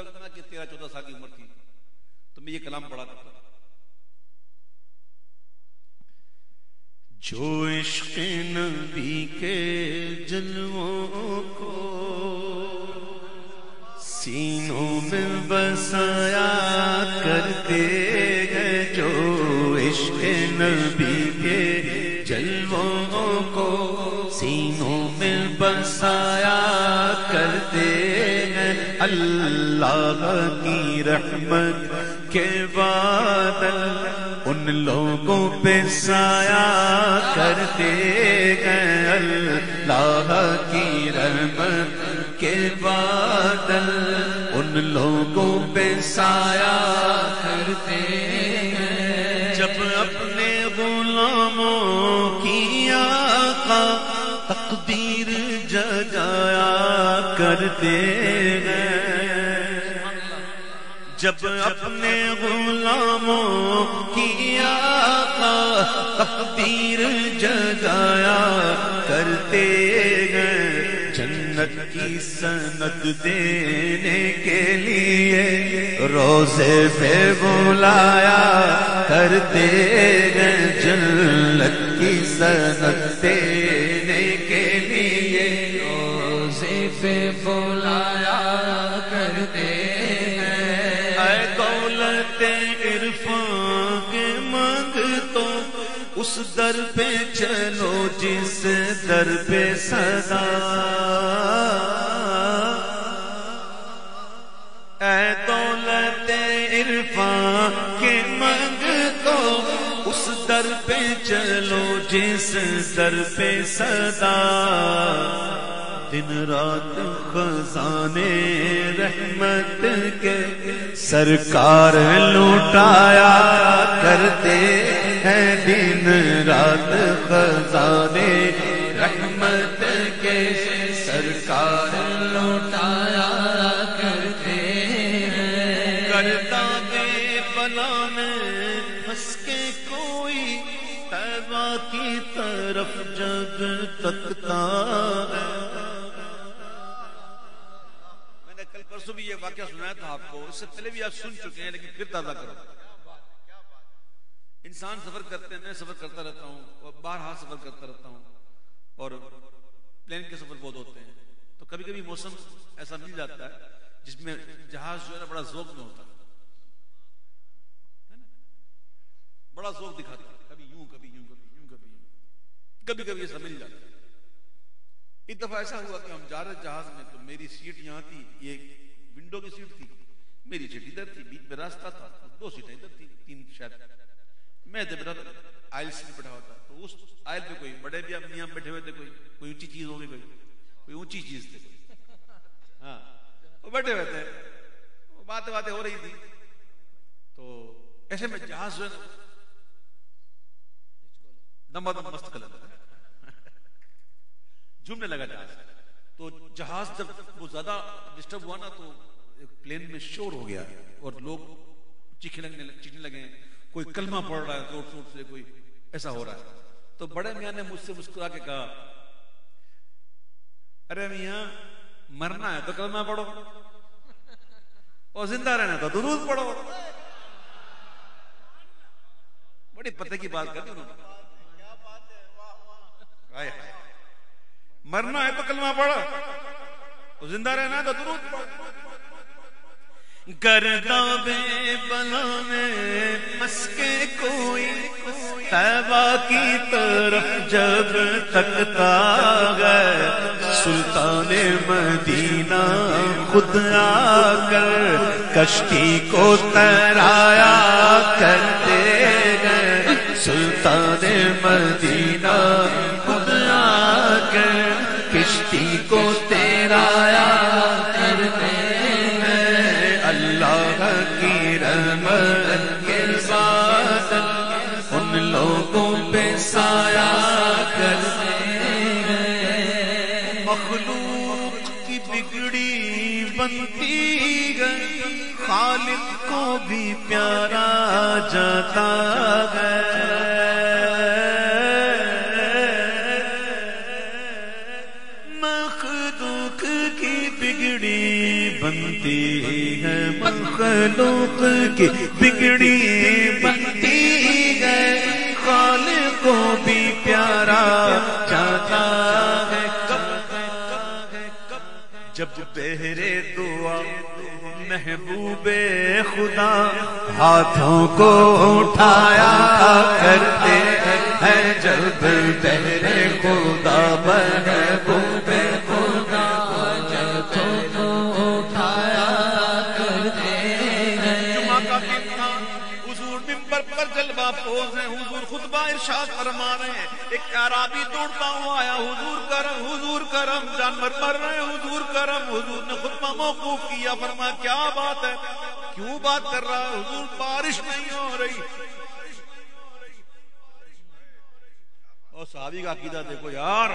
تھا کہ 13-14 سال کی عمر تھی تو میں یہ کلام پڑھا کرتا تھا. جو عشق نبی کے جلووں کو سینوں میں بسایا کرتے ہیں، جو عشق نبی کے جلووں کو سینوں میں بسایا کرتے ہیں، اللہ کی رحمت کے بادل ان لوگوں پہ سایہ کرتے ہیں، اللہ کی رحمت کے بادل ان لوگوں پہ سایہ کرتے ہیں. جب اپنے غلاموں کی آقا تقدیر جگایا کرتے ہیں، جب اپنے غلاموں کی آقا تقدیر جگایا کرتے ہیں، جنت کی سند دینے کے لیے روزے پہ بلایا کرتے ہیں، جنت کی سند دینے کے لیے روزے پہ بلایا کرتے ہیں. اے دولت عرفان کے مانگ تو اس در پہ چلو جس در پہ صدا، اے دولت عرفان کے مانگ تو اس در پہ چلو جس در پہ صدا. دن رات خزانے رحمت کے سرکار لوٹایا کرتے ہیں، دن رات خزانے رحمت کے سرکار لوٹایا کرتے ہیں. گرداب بلا میں پھنس کے کوئی طیبہ کی طرف جب تکتا ہے. پرسوں بھی یہ واقعہ سنایا تھا آپ کو، اس سے پہلے بھی آپ سن چکے ہیں لیکن پھر تازہ کرو. انسان سفر کرتے ہیں، میں سفر کرتا رہتا ہوں اور بارہا سفر کرتا رہتا ہوں، اور پلین کے سفر بہت ہوتے ہیں، تو کبھی کبھی موسم ایسا مل جاتا ہے جس میں جہاز جو ہے نا بڑا ذوق میں ہوتا ہے، بڑا ذوق دکھاتا ہے، کبھی یوں کبھی یوں کبھی یوں کبھی یوں، کبھی کبھی ایسا مل جاتا ہے. ایک دفعہ ایسا ہوا کہ ہم جا رہے جہاز میں تو میری سیٹ یہاں تھی، یہ ونڈو کی سیٹ تھی، میری سیٹ ادھر تھی، بیچ میں راستہ تھا، 2 سیٹیں ادھر تھی، 3 شاید. میں ادھر بیٹھا تھا، آئل سے بیٹھا ہوا تھا، تو اس آئل پہ کوئی بڑے بھی میاں بیٹھے ہوئے تھے، کوئی اونچی چیز ہوگی، کوئی اونچی چیز تھے، ہاں وہ بیٹھے ہوئے تھے، باتیں ہو رہی تھی. تو ایسے میں جہاز جو ہے دم مست کر لیتا جھومنے لگا جہاز. تو جہاز جب وہ زیادہ ڈسٹرب ہوا نا تو پلین میں شور ہو گیا اور لوگ چیخنے لگے، کوئی کلمہ پڑھ رہا ہے زور شور سے، کوئی ایسا ہو رہا ہے. تو بڑے میاں نے مجھ سے مسکرا کے کہا، ارے میاں مرنا ہے تو کلمہ پڑھو اور زندہ رہنا تو درود پڑھو. بڑی پتے کی بات کرتے انہوں نے. مرنا ہے تو کلمہ پڑھو اور زندہ رہنا ہے تو درود پڑھو. گرداب بلا میں پھنس کے کوئی طیبہ کی طرف جب تکتا ہے، سلطان مدینہ خود آ کر کشتی کو تیرایا کرتے ہیں، سلطان مدینہ خود آ کر کشتی کو تیرایا کرتے ہیں. اللہ کی رحمت کے ساتھ ان لوگوں پہ سایہ کرتے ہیں. مخلوق کی بگڑی بنتی گئی، خالق کو بھی پیارا جاتا ہے. مخلوق کی بگڑی بنتی ہے، مخلوق کی بگڑی بنتی ہے، خالق کو بھی پیارا جاتا ہے۔ جب بہرے دعا محبوب خدا ہاتھوں کو اٹھایا کرتے ہیں، جب بہرے خدا محبوب خدا ہاتھوں کو اٹھایا کرتے ہیں۔ جمعہ کا دن تھا، حضور منبر پر جلوہ افروز ہیں، حضور خطبہ ارشاد فرما رہے ہیں۔ ایک اعرابی دوڑتا ہوا آیا، حضور کرم، حضور کرم، جانور مر رہے ہیں، حضور کرم۔ حضور نے خطبہ موقوف کیا، فرمایا کیا بات ہے، کیوں بات کر رہا ہے؟ حضور بارش نہیں ہو رہی۔ اور صحابی کا عقیدہ دیکھو یار،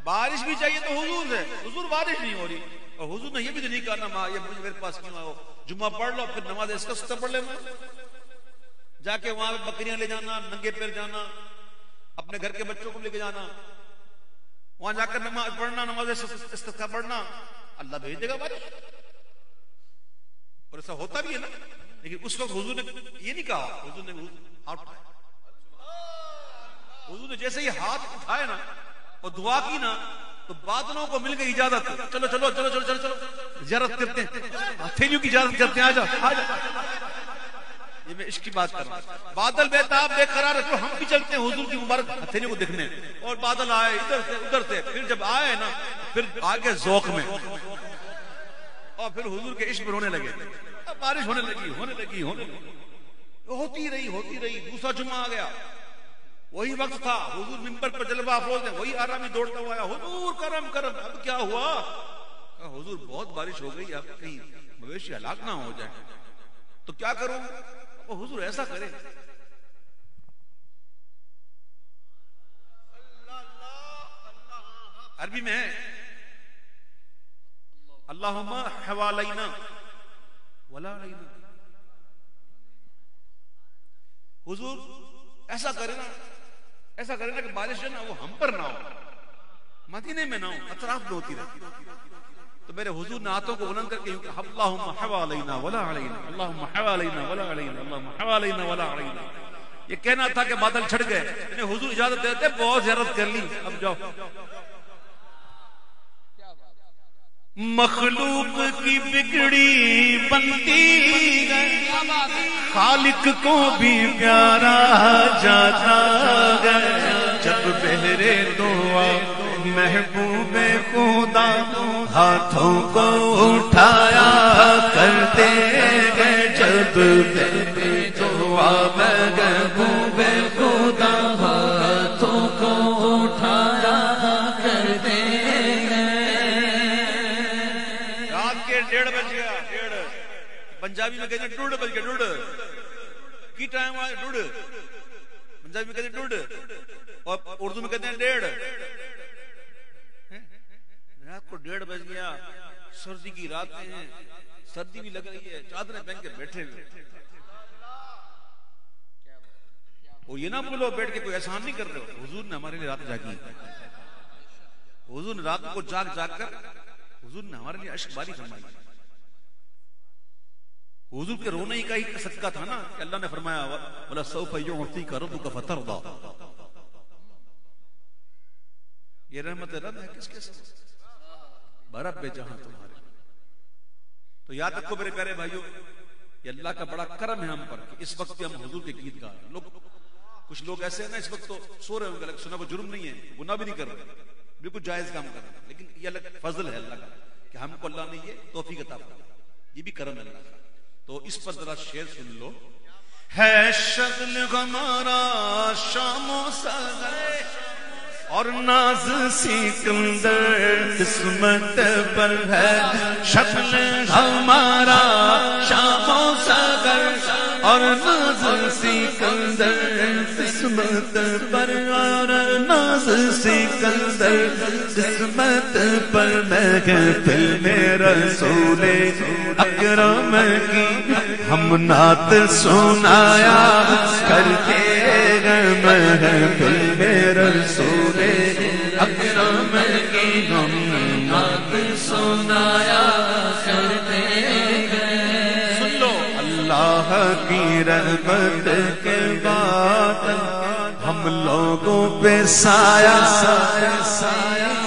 بارش بھی چاہیے تو حضور سے، حضور بارش نہیں ہو رہی، اور حضور نے یہ بھی تو نہیں کہا نا یہ میرے پاس کیوں آؤ، جمعہ پڑھ لو پھر نماز استسقا پڑھ لینا، جا کے وہاں پہ بکریاں لے جانا، ننگے پیر جانا، اپنے گھر کے بچوں کو لے کے جانا، وہاں جا کر نماز پڑھنا، نماز استسقا پڑھنا، اللہ بھیج دے گا بارش۔ اور ایسا ہوتا بھی ہے نا، لیکن اس وقت حضور نے یہ نہیں کہا، حضور نے ہاتھ اٹھایا، حضور نے جیسے ہی ہاتھ اٹھائے نا اور دعا کی نا تو بادلوں کو مل گئی اجازت، چلو چلو چلو چلو چلو چلو زیارت کرتے ہیں، ہتھیلیوں کی اجازت کرتے ہیں، آجا آجا۔ یہ میں عشق کی بات کر رہا ہوں، بادل بےتاب بے قرار ہے، ہم بھی چلتے ہیں حضور کی مبارک ہتھیلیوں کو دیکھنے، اور بادل آئے ادھر سے ادھر سے، پھر جب آئے نا پھر آگے ذوق میں، اور پھر حضور کے عشق میں رونے لگے، بارش ہونے لگی ہونے لگی ہونے لگی، ہوتی رہی ہوتی رہی۔ دوسرا جمعہ آ گیا، وہی وقت تھا، حضور منبر پر جلوہ افروز ہے، وہی آرامی دوڑتا ہوا آیا، حضور کرم کرم۔ اب کیا ہوا؟ حضور بہت بارش ہو گئی، اب کہیں مویشی ہلاک نہ ہو جائے، تو کیا کروں؟ حضور ایسا کرے، عربی میں ہے اللہم حوالینا ولا علینا، حضور ایسا کرے نا، ایسا کرے نا کہ بارش ہے نا وہ ہم پر نہ ہو، مدینے میں نہ ہو، اطراف میں ہوتی رہے۔ تو میرے حضور نے ہاتھوں کو بلند کر کے اللہم حوالینا ولا علینا، اللہم حوالینا ولا علینا، اللہم حوالینا ولا علینا، یہ کہنا تھا کہ بادل چھٹ گئے، انہیں حضور اجازت دیتے بہت زیارت کر لی، اب جاؤ۔ مخلوق کی بگڑی بنتی ہے، خالق کو بھی پیارا جاتا ہے، جب بہرے دعا محبوب خدا ہاتھوں کو اٹھایا کرتے ہیں، جب بہرے دعا محبوب خدا ہاتھوں کو اٹھایا کرتے ہیں۔ رات کے 1:30 بج گیا، 1:30 پنجابی میں کہتے ہیں 2:30 بج گیا، 2:30 کی ٹائم آیا، 2:30 پنجابی میں کہتے ہیں 2:30 اور اردو میں کہتے ہیں 1:30۔ رات کو 1:30 بج گیا، سردی کی راتیں ہیں، سردی بھی لگ رہی ہے، چادریں پہن کے بیٹھے ہوئے، وہ یہ نہ بولو بیٹھ کے کوئی احسان نہیں کر رہے ہو، حضور نے ہمارے لیے رات جاگی، حضور نے رات کو جاگ جاگ کر حضور نے ہمارے لیے عشق باری فرمائی۔ حضور کے رونے کا ہی صدقہ تھا نا کہ اللہ نے فرمایا وَلَا سَوْفَ يُعْطِيكَ رَبُّكَ فَتَرْضَى، یہ رحمت رب ہے کس کے ساتھ؟ برب جہاں تمہارے۔ تو یاد رکھو میرے پیارے بھائیوں، یہ اللہ کا بڑا کرم ہے ہم پر کہ اس وقت بھی ہم حضور کے گیت گا رہے ہیں۔ کچھ لوگ ایسے ہیں نا اس وقت تو سو رہے ہوں گے، سنا کو جرم نہیں ہے، گناہ بھی نہیں کر رہے، بالکل جائز کام کر رہے ہیں، لیکن یہ الگ فضل ہے اللہ کا کہ ہم کو اللہ نے یہ توفیق عطا فرمائی، یہ بھی کرم ہے اللہ کا۔ تو اس پر ذرا شعر سن لو۔ ہے شغل ہمارا شام و سحر اور ناز سکندر قسمت پر ہے، شغل ہمارا شام و سحر اور ناز سکندر قسمت پر، اور ناز سکندر قسمت پر، محفل میں رسول اکرم کی ہم نعت سنایا کرتے ہیں، محفل میں رسول اکرم کی ہم نعت سنایا کرتے ہیں۔ کی رحمت کے بعد ہم لوگوں پہ سایہ سایہ سایہ